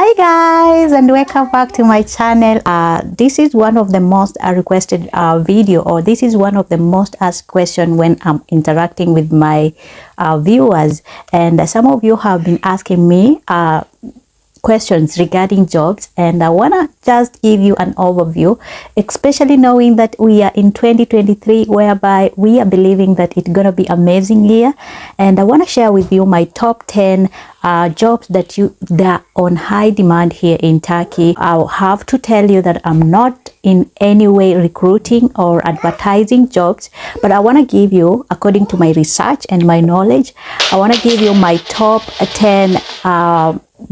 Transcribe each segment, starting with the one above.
Hi guys, and welcome back to my channel. This is one of the most requested video, or this is one of the most asked question when I'm interacting with my viewers, and some of you have been asking me questions regarding jobs, and I want to just give you an overview, especially knowing that we are in 2023, whereby we are believing that it's gonna be amazing year. And I want to share with you my top 10 jobs that are on high demand here in Turkey. I'll have to tell you that I'm not in any way recruiting or advertising jobs, but I want to give you, according to my research and my knowledge, I want to give you my top 10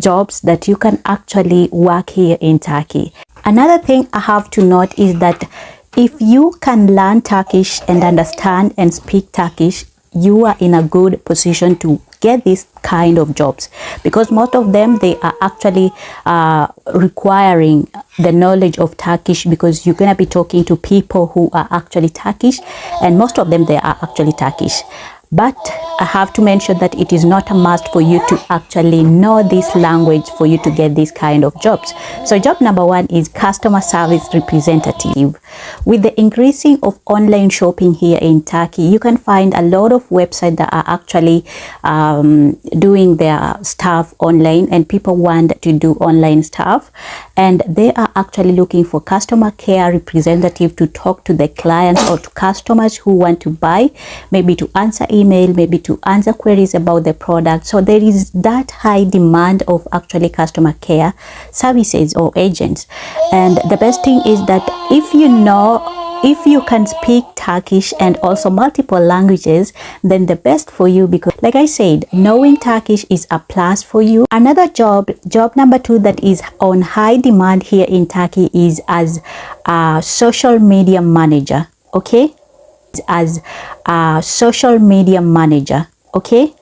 jobs that you can actually work here in Turkey. Another thing I have to note is that if you can learn Turkish and understand and speak Turkish, you are in a good position to get this kind of jobs, because most of them, they are actually requiring the knowledge of Turkish, because you're going to be talking to people who are actually Turkish, and most of them, they are actually Turkish. But I have to mention that it is not a must for you to actually know this language for you to get this kind of jobs. So job number 1 is customer service representative. With the increasing of online shopping here in Turkey, you can find a lot of websites that are actually doing their stuff online, and people want to do online stuff, and they are actually looking for customer care representative to talk to the clients or to customers who want to buy, maybe to answer email, maybe to answer queries about the product. So there is that high demand of actually customer care services or agents. And the best thing is that if you can speak Turkish and also multiple languages, then the best for you, because like I said, knowing Turkish is a plus for you. Another job number 2 that is on high demand here in Turkey is as a social media manager. Okay, as a social media manager. Okay,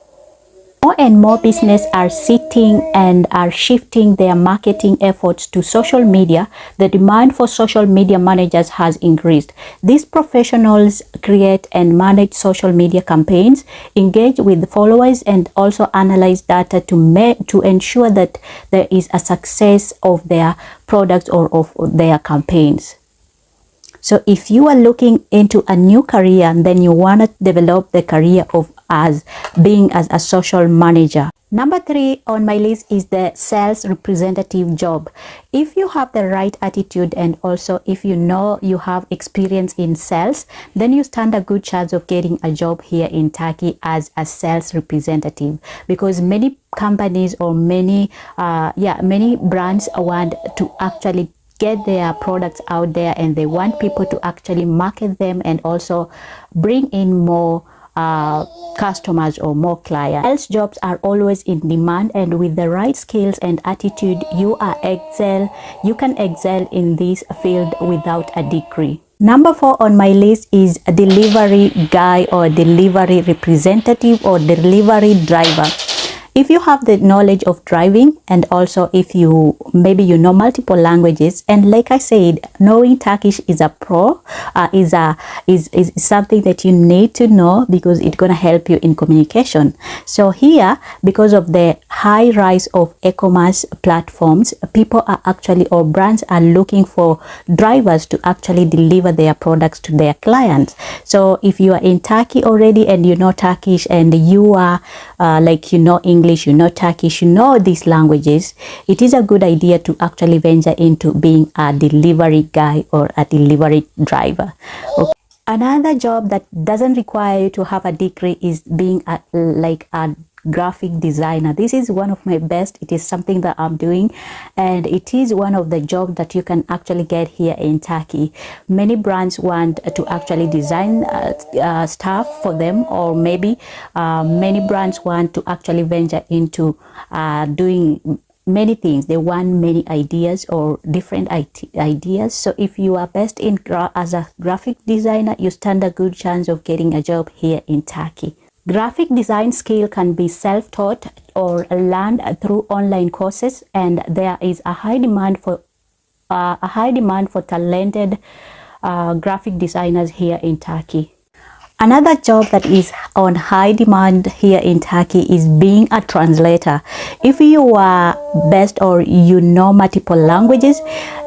more and more business are sitting and are shifting their marketing efforts to social media. The demand for social media managers has increased. These professionals create and manage social media campaigns, engage with followers, and also analyze data to ensure that there is a success of their products or of their campaigns. So if you are looking into a new career, then you want to develop the career of being as a social manager. Number 3 on my list is the sales representative job. If you have the right attitude, and also if you know you have experience in sales, then you stand a good chance of getting a job here in Turkey as a sales representative, because many companies or many brands want to actually get their products out there, and they want people to actually market them and also bring in more customers or more clients. Sales jobs are always in demand, and with the right skills and attitude, you can excel in this field without a degree. Number 4 on my list is a delivery guy or delivery representative or delivery driver. If you have the knowledge of driving, and also if you know multiple languages, and like I said, knowing Turkish is a pro, is something that you need to know, because it's gonna help you in communication. So here, because of the high rise of e-commerce platforms, people are actually, or brands are looking for drivers to actually deliver their products to their clients. So if you are in Turkey already and you know Turkish, and you are English, you know Turkish, you know these languages, it is a good idea to actually venture into being a delivery guy or a delivery driver. Okay. Another job that doesn't require you to have a degree is being a graphic designer. This is one of my best. It is something that I'm doing, and it is one of the jobs that you can actually get here in Turkey. Many brands want to actually design stuff for them, or maybe many brands want to actually venture into doing many things. They want many ideas or different ideas. So if you are best in as a graphic designer, you stand a good chance of getting a job here in Turkey. Graphic design skill can be self-taught or learned through online courses, and there is a high demand for talented graphic designers here in Turkey. Another job that is on high demand here in Turkey is being a translator. If you are best or you know multiple languages,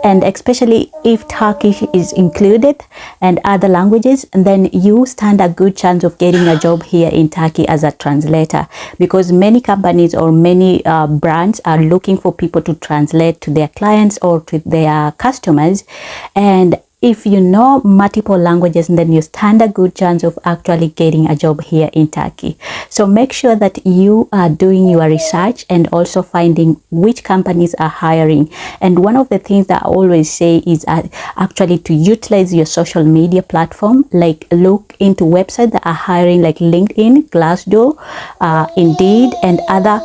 and especially if Turkish is included and other languages, then you stand a good chance of getting a job here in Turkey as a translator, because many companies or many brands are looking for people to translate to their clients or to their customers. And if you know multiple languages, then you stand a good chance of actually getting a job here in Turkey. So make sure that you are doing your research and also finding which companies are hiring. And one of the things that I always say is actually to utilize your social media platform, like look into websites that are hiring, like LinkedIn, Glassdoor, Indeed, and other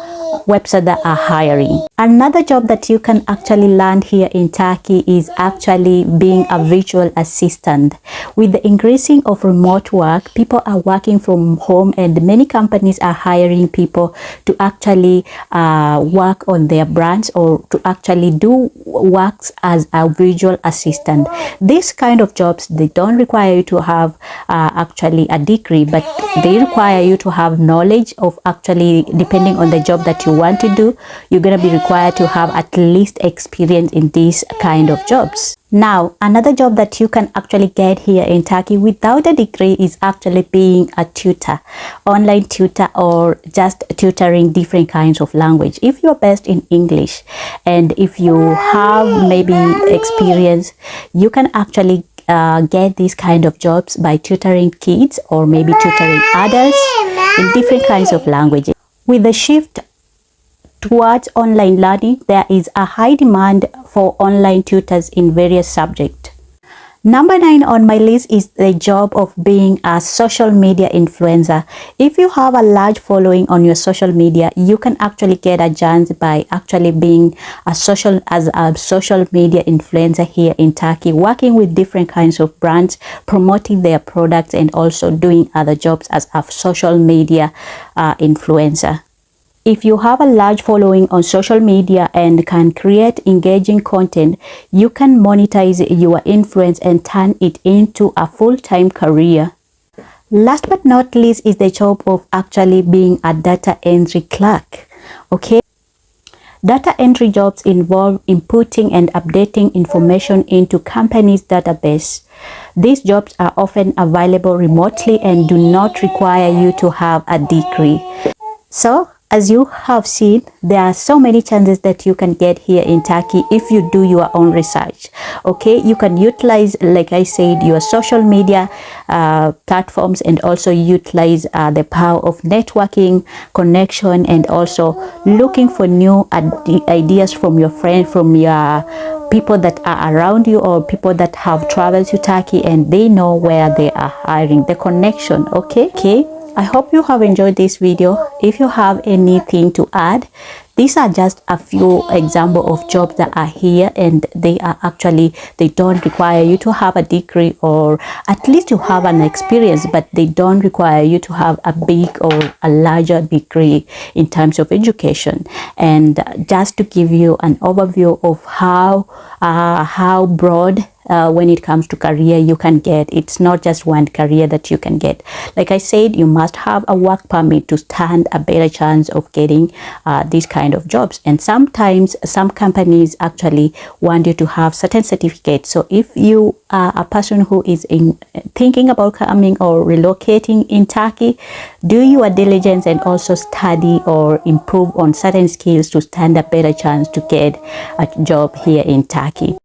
websites that are hiring. Another job that you can actually land here in Turkey is actually being a virtual assistant. With the increasing of remote work, people are working from home, and many companies are hiring people to actually work on their brands or to actually do works as a virtual assistant. This kind of jobs, they don't require you to have actually a degree, but they require you to have knowledge of actually, depending on the job that you want to do, you're going to be required to have at least experience in these kind of jobs. Now, another job that you can actually get here in Turkey without a degree is actually being a tutor, online tutor, or just tutoring different kinds of language. If you're best in English and if you have maybe experience, you can actually get these kind of jobs by tutoring kids or maybe tutoring adults in different kinds of languages. With the shift towards online learning, there is a high demand for online tutors in various subjects. Number 9 on my list is the job of being a social media influencer. If you have a large following on your social media, you can actually get a chance by actually being a social media influencer here in Turkey, working with different kinds of brands, promoting their products, and also doing other jobs as a social media influencer. If you have a large following on social media and can create engaging content, you can monetize your influence and turn it into a full-time career. Last but not least is the job of actually being a data entry clerk. Okay? Data entry jobs involve inputting and updating information into companies' database. These jobs are often available remotely and do not require you to have a degree. So, as you have seen, there are so many chances that you can get here in Turkey if you do your own research. Okay, you can utilize, like I said, your social media platforms, and also utilize the power of networking, connection, and also looking for new ideas from your friend, from your people that are around you, or people that have traveled to Turkey and they know where they are hiring. The connection. Okay. I hope you have enjoyed this video. If you have anything to add, these are just a few examples of jobs that are here, and they don't require you to have a degree, or at least you have an experience, but they don't require you to have a big or a larger degree in terms of education. And just to give you an overview of how broad when it comes to career you can get. It's not just one career that you can get. Like I said, you must have a work permit to stand a better chance of getting these kind of jobs. And sometimes some companies actually want you to have certain certificates. So if you are a person who is thinking about coming or relocating in Turkey, do your diligence and also study or improve on certain skills to stand a better chance to get a job here in Turkey.